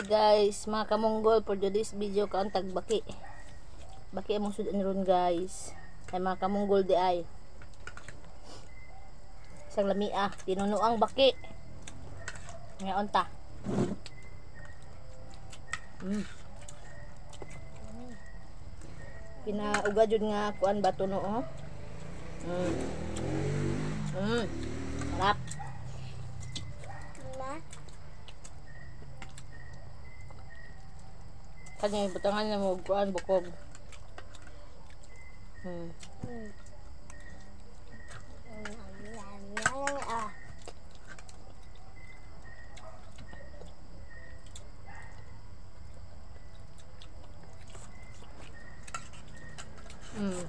Guys, mga kamonggol, for today's video kaon tagbaki. Baki among sudan ron guys. Ay mga kamonggol di ay. Isang lamia, tinunuang baki. Ngayon ta. Pinauga jud nga kuan bato no oh. Sarap. Kanya butangan na mo kuan bukog.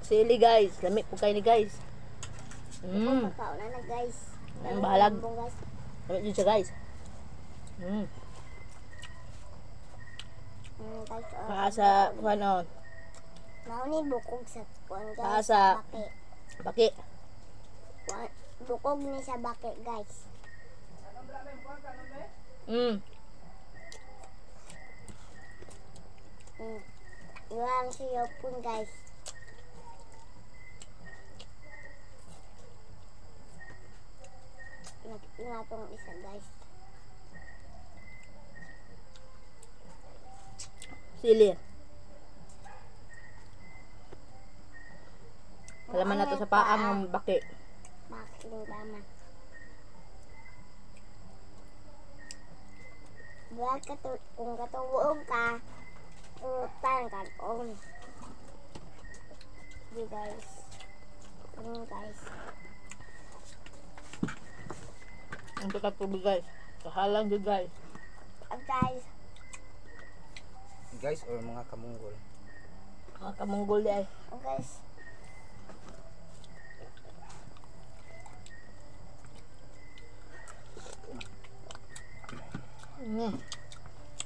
Sili guys, lamig po kayo ni guys. Pagkaon na guys. Bahalag. Lamig dyan siya guys. Paasa, ano? Nauni bukog sa kuan guys. Paasa. Baki. Bukog ni sa baki guys. Ilang siya pun guys. Natong isa guys. Sili. Kalaman na to sa paang ng baki. Baki ng laman. Kung katuwog ka, turutan ka on. Di guys. Guys. Ang tukatubig guys. Kahalang good guys. Guys. Guys or mga kamonggol. Mga kamonggol di ay. Guys.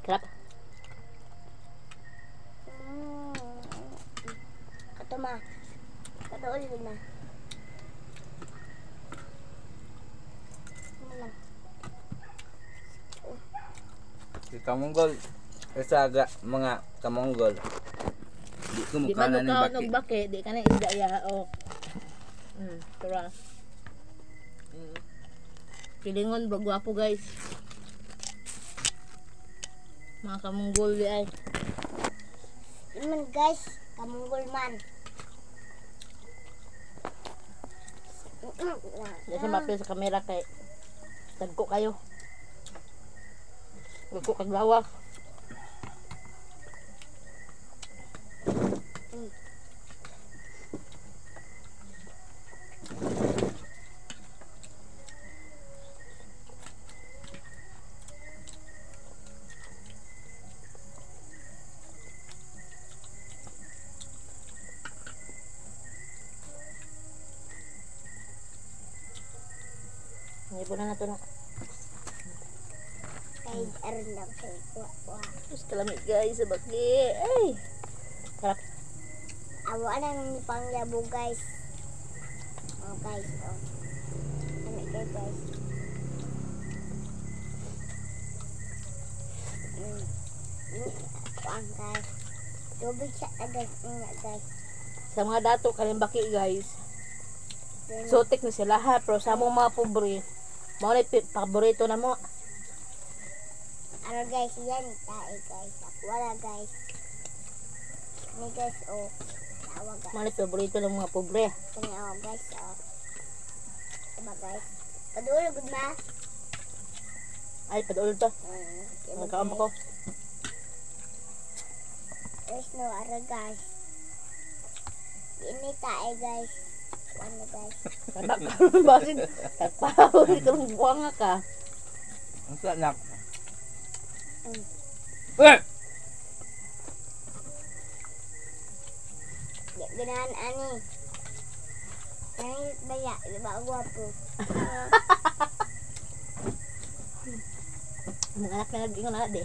Sarap. Kato ma. Kato ulit na. Si kamonggol. Kasaga mga kamonggol. Di ko Di mukha man na mo ng ka baki. baki. Di ka na isda ya. O. Tura. Pilingon bagwapo guys. Mga kamonggol di ay. Man guys, kamonggol man. Kasi mapil sa kamera kay tagko kayo. Tagko kaglawas. Ipunan na to na. Kay aron lang sa kuha. Terus kalamig guys sa baki. Ay. Sarap. Awa na nang pangyabo guys. Oh guys, oh. Ano kayo guys? Kuang guys. Tubig siya agad guys. Sa mga dato kaling baki guys. Sotik na sila ha. Pero sa mong mga pobre. Mga na paborito na mo. Ano guys, yan tayo guys. Wala guys. Ini guys, oh. Tawa guys. Mga na paborito ng mga pobre. Kani oh guys, oh. Diba guys? Padulo good ma? Ay, padulog to. Diba, Ang kaam ko. There's no other guys. Ini tayo guys. Ano guys? Kanak ka basin. Tagpaw. Hindi ka nung buwang ka. Ang sanak. Ganahan ani. Nangit baya, diba gwapo? Mga anak na nag-ingon na di.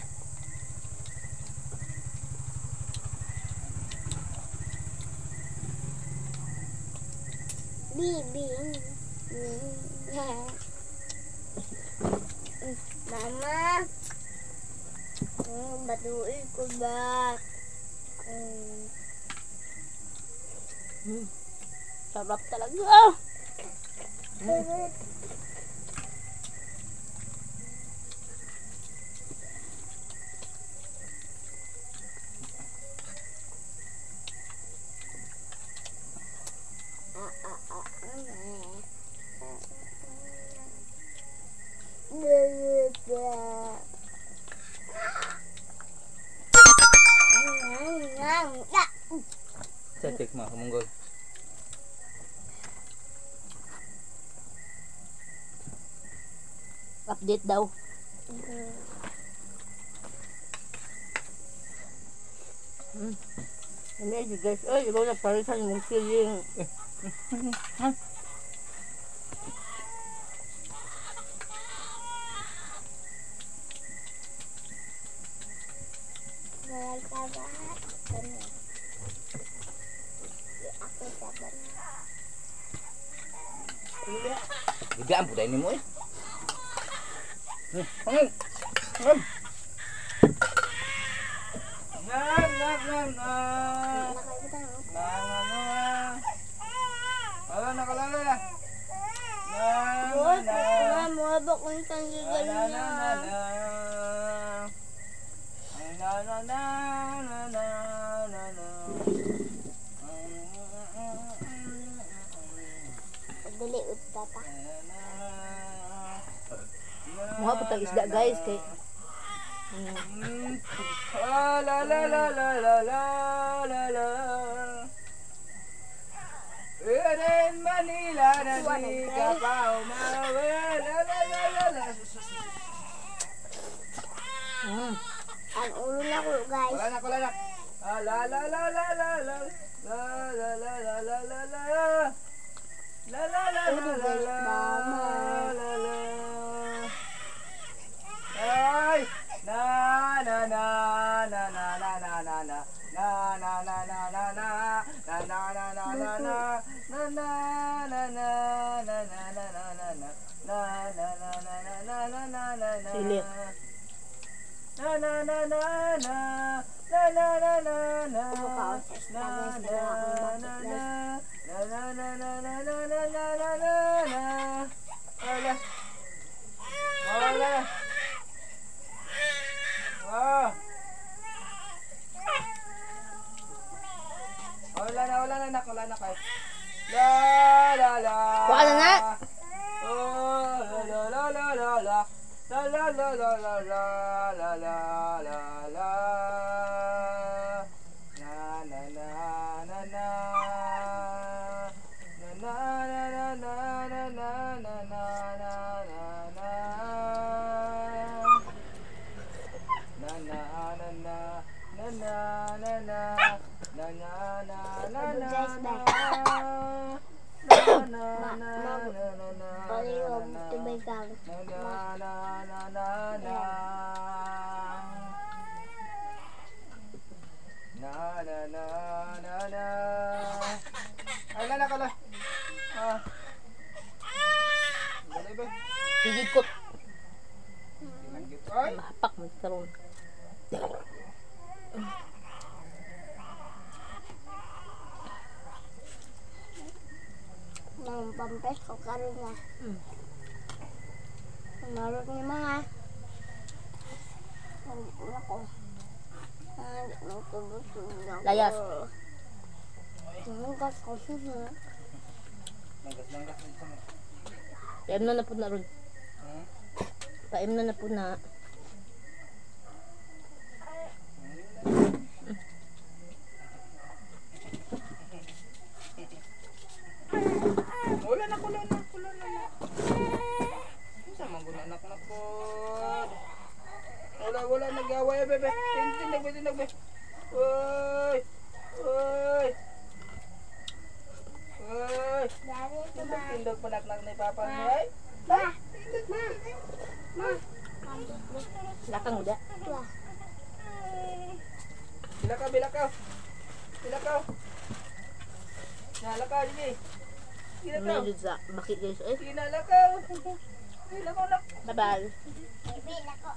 Bibing. Mama. Batuin ko ba? Sarap talaga. Sa tik mga kamunggol. Update daw. Hindi guys. Ay, iba na parisan yung siling. Bigaan po dahil mo eh. Wala nakalala na. Mabak ko yung tanggigal niya. Dali utata. Mga putang isda guys. Kay La la la la la la la la la. In Manila na di ka pa umawin. La la la la la. Ang ulo na ko guys. Wala na, wala na. La la la la la la. La la la la la la la. La la la la la la la la. Ay! Na na na na na na na na na. Na na na na na na. Na na na na na na. Na na na na na na na na na na. Na na na na na na na na na na. Silit. Na na na na na. Na na na na na. Na na na na. Na na na na na na na na na na. Wala. Wala. Ah. Wala na nak, wala na kay. La la la. Wala na. Oh, la la la la la. La la la la la la la la la la. Na na na na na. Na na na na na na na na na na. Na na na na na na na na. Na na na na na na. Paliwag tibay kang. Na na na na na. Na na na na na. Ay na kala. Ah. Dali ba? higikot. Langgit ay. Mahapak mo karon. Nang pampes ko karon na. Narot ni mga. Ako. Layas. Langgas ko siya. Langgas sa mo. Paim na po na ron. Paim na po na. Wala na. Sa mga anak na po. Wala nag-away bebe. Tindag be. Oy. Dari ito ba? Tindag panaknak ni papa ni ay. Ma. Ma. Lakang uda. Bilakaw. Nalakaw ni. Medyo sa bakit guys. Eh, Nalakaw. bye-bye. Bibi, lako.